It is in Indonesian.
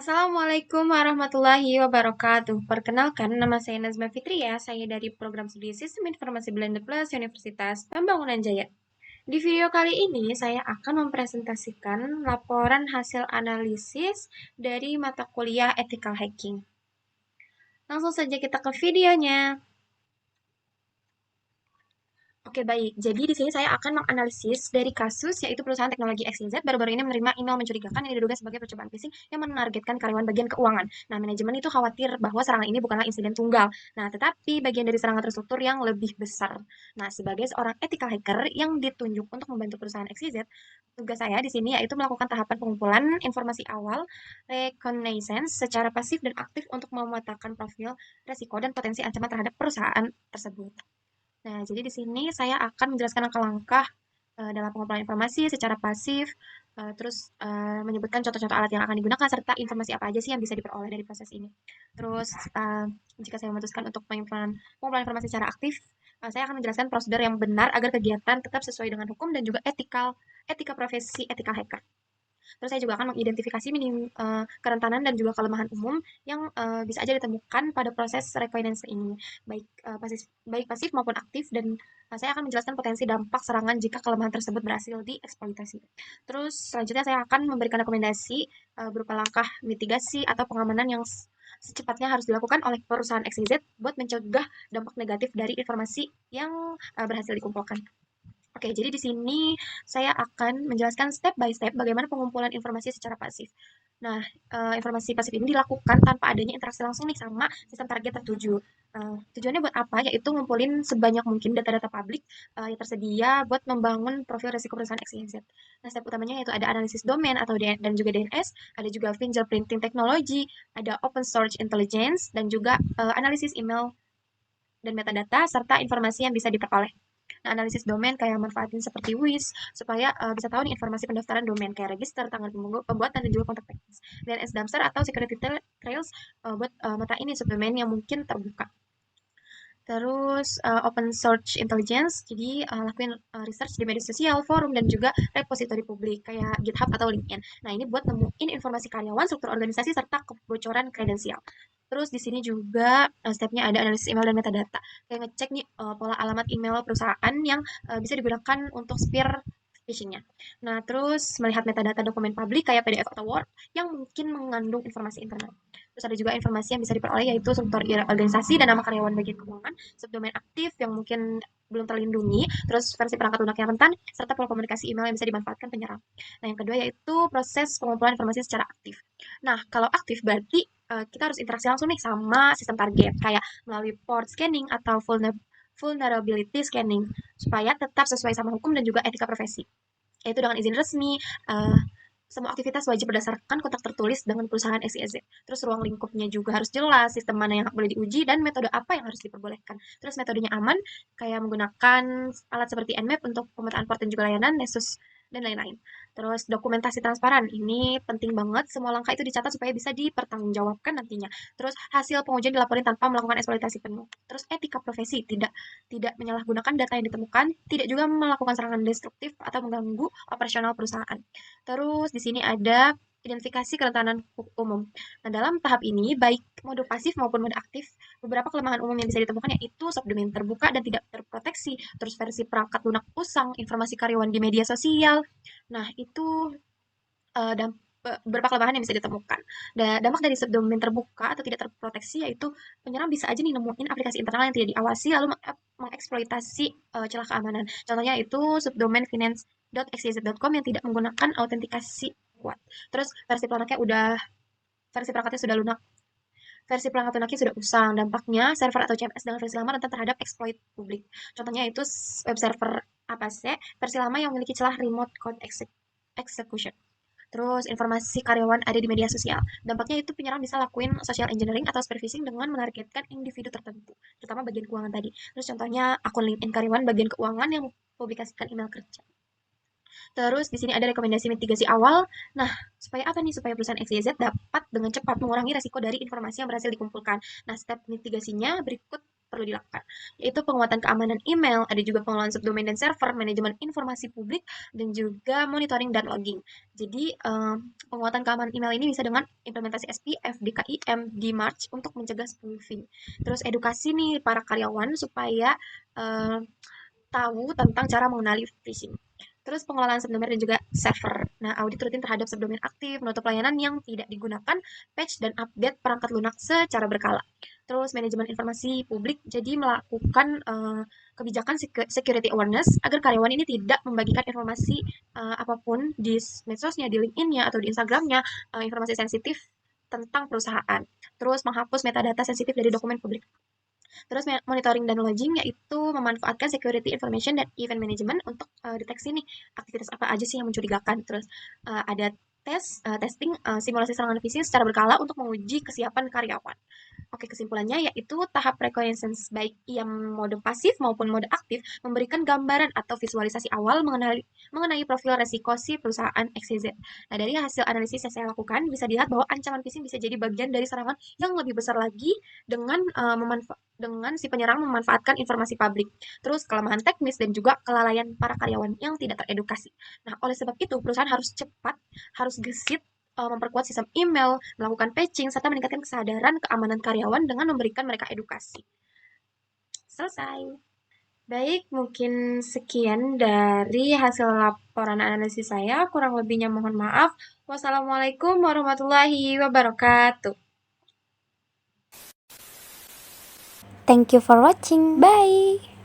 Assalamualaikum warahmatullahi wabarakatuh. Perkenalkan, nama saya Nazma Fitria. Saya dari Program Studi Sistem Informasi Belanda Plus Universitas Pembangunan Jaya. Di video kali ini, saya akan mempresentasikan laporan hasil analisis dari mata kuliah Ethical Hacking. Langsung saja kita ke videonya. Oke, baik. Jadi di sini saya akan menganalisis dari kasus yaitu perusahaan teknologi XYZ baru-baru ini menerima email mencurigakan yang diduga sebagai percobaan phishing yang menargetkan karyawan bagian keuangan. Nah, manajemen itu khawatir bahwa serangan ini bukanlah insiden tunggal. Nah, tetapi bagian dari serangan terstruktur yang lebih besar. Nah, sebagai seorang ethical hacker yang ditunjuk untuk membantu perusahaan XYZ, tugas saya di sini yaitu melakukan tahapan pengumpulan informasi awal, reconnaissance secara pasif dan aktif untuk memetakan profil resiko dan potensi ancaman terhadap perusahaan tersebut. Nah, jadi di sini saya akan menjelaskan langkah-langkah dalam pengumpulan informasi secara pasif, terus menyebutkan contoh-contoh alat yang akan digunakan serta informasi apa aja sih yang bisa diperoleh dari proses ini. Terus jika saya memutuskan untuk pengumpulan informasi secara aktif, saya akan menjelaskan prosedur yang benar agar kegiatan tetap sesuai dengan hukum dan juga etika profesi etika hacker. Terus saya juga akan mengidentifikasi kerentanan dan juga kelemahan umum yang bisa aja ditemukan pada proses refinance ini, baik pasif maupun aktif, dan saya akan menjelaskan potensi dampak serangan jika kelemahan tersebut berhasil dieksploitasi. Terus selanjutnya saya akan memberikan rekomendasi berupa langkah mitigasi atau pengamanan yang secepatnya harus dilakukan oleh perusahaan XYZ buat mencegah dampak negatif dari informasi yang berhasil dikumpulkan. Oke, jadi di sini saya akan menjelaskan step by step bagaimana pengumpulan informasi secara pasif. Nah, informasi pasif ini dilakukan tanpa adanya interaksi langsung nih sama sistem target tertuju. Tujuannya buat apa? Yaitu ngumpulin sebanyak mungkin data-data publik yang tersedia buat membangun profil risiko perusahaan XYZ. Nah, step utamanya yaitu ada analisis domain atau dan juga DNS, ada juga fingerprinting teknologi, ada open source intelligence, dan juga analisis email dan metadata serta informasi yang bisa diperoleh. Nah, analisis domain kayak manfaatin seperti WIS supaya bisa tahu nih informasi pendaftaran domain kayak register, tanggal pembuatan dan juga kontak teknis. DNS dumpster atau security trails buat matain subdomain yang mungkin terbuka. Terus open source intelligence, jadi lakuin research di media sosial, forum, dan juga repositori publik kayak GitHub atau LinkedIn. Nah, ini buat nemuin informasi karyawan, struktur organisasi, serta kebocoran kredensial. Terus di sini juga stepnya ada analisis email dan metadata. Kayak ngecek nih pola alamat email perusahaan yang bisa digunakan untuk spear phishing-nya. Nah, terus melihat metadata dokumen publik kayak PDF atau Word yang mungkin mengandung informasi internal. Terus ada juga informasi yang bisa diperoleh yaitu struktur organisasi dan nama karyawan bagian keuangan, subdomain aktif yang mungkin belum terlindungi, terus versi perangkat lunak yang rentan, serta pola komunikasi email yang bisa dimanfaatkan penyerang. Nah, yang kedua yaitu proses pengumpulan informasi secara aktif. Nah, kalau aktif berarti kita harus interaksi langsung nih sama sistem target, kayak melalui port scanning atau vulnerability scanning, supaya tetap sesuai sama hukum dan juga etika profesi. Yaitu dengan izin resmi, uh, semua aktivitas wajib berdasarkan kontrak tertulis dengan perusahaan SIZ. Terus ruang lingkupnya juga harus jelas, sistem mana yang boleh diuji, dan metode apa yang harus diperbolehkan. Terus metodenya aman, kayak menggunakan alat seperti Nmap untuk pemetaan port dan juga layanan, Nessus, dan lain-lain. Terus dokumentasi transparan, ini penting banget, semua langkah itu dicatat supaya bisa dipertanggungjawabkan nantinya. Terus hasil pengujian dilaporin tanpa melakukan eksploitasi penuh. Terus etika profesi, tidak tidak menyalahgunakan data yang ditemukan, tidak juga melakukan serangan destruktif atau mengganggu operasional perusahaan. Terus di sini ada identifikasi kerentanan umum. Nah, dalam tahap ini, baik mode pasif maupun mode aktif, beberapa kelemahan umum yang bisa ditemukan yaitu subdomain terbuka dan tidak terproteksi, terus versi perangkat lunak usang, informasi karyawan di media sosial. Nah, itu beberapa kelemahan yang bisa ditemukan. Dampak dari subdomain terbuka atau tidak terproteksi yaitu penyerang bisa aja nih nemuin aplikasi internal yang tidak diawasi lalu mengeksploitasi celah keamanan. Contohnya itu subdomain finance.xyz.com yang tidak menggunakan autentikasi kuat. Terus versi perangkatnya sudah lunak, versi perangkat lunaknya sudah usang. Dampaknya server atau CMS dengan versi lama rentan terhadap exploit publik. Contohnya itu web server apa sih? Versi lama yang memiliki celah remote code execution. Terus informasi karyawan ada di media sosial. Dampaknya itu penyerang bisa lakuin social engineering atau spear phishing dengan menargetkan individu tertentu, terutama bagian keuangan tadi. Terus contohnya akun LinkedIn karyawan bagian keuangan yang mempublikasikan email kerja. Terus di sini ada rekomendasi mitigasi awal. Nah, supaya apa nih? Supaya perusahaan XYZ dapat dengan cepat mengurangi resiko dari informasi yang berhasil dikumpulkan. Nah, step mitigasinya berikut perlu dilakukan, yaitu penguatan keamanan email, ada juga pengelolaan subdomain dan server, manajemen informasi publik, dan juga monitoring dan logging. Jadi, penguatan keamanan email ini bisa dengan implementasi SPF, DKIM di March untuk mencegah spoofing. Terus edukasi nih para karyawan supaya eh, tahu tentang cara mengenali phishing. Terus pengelolaan subdomain dan juga server. Nah, audit rutin terhadap subdomain aktif, menutup layanan yang tidak digunakan, patch dan update perangkat lunak secara berkala. Terus manajemen informasi publik, jadi melakukan kebijakan security awareness agar karyawan ini tidak membagikan informasi apapun di medsosnya, di LinkedIn-nya atau di Instagram-nya, informasi sensitif tentang perusahaan. Terus menghapus metadata sensitif dari dokumen publik. Terus monitoring dan logging yaitu memanfaatkan security information dan event management untuk deteksi nih aktivitas apa aja sih yang mencurigakan. Terus ada testing, simulasi serangan phishing secara berkala untuk menguji kesiapan karyawan. Oke, kesimpulannya yaitu tahap reconnaissance baik yang mode pasif maupun mode aktif memberikan gambaran atau visualisasi awal mengenai profil resiko si perusahaan XYZ. Nah, dari hasil analisis yang saya lakukan bisa dilihat bahwa ancaman phishing bisa jadi bagian dari serangan yang lebih besar lagi dengan dengan si penyerang memanfaatkan informasi publik. Terus kelemahan teknis dan juga kelalaian para karyawan yang tidak teredukasi. Nah, oleh sebab itu perusahaan harus cepat, harus gesit memperkuat sistem email, melakukan patching, serta meningkatkan kesadaran keamanan karyawan dengan memberikan mereka edukasi. Selesai. Baik, mungkin sekian dari hasil laporan analisis saya. Kurang lebihnya mohon maaf. Wassalamualaikum warahmatullahi wabarakatuh. Thank you for watching. Bye.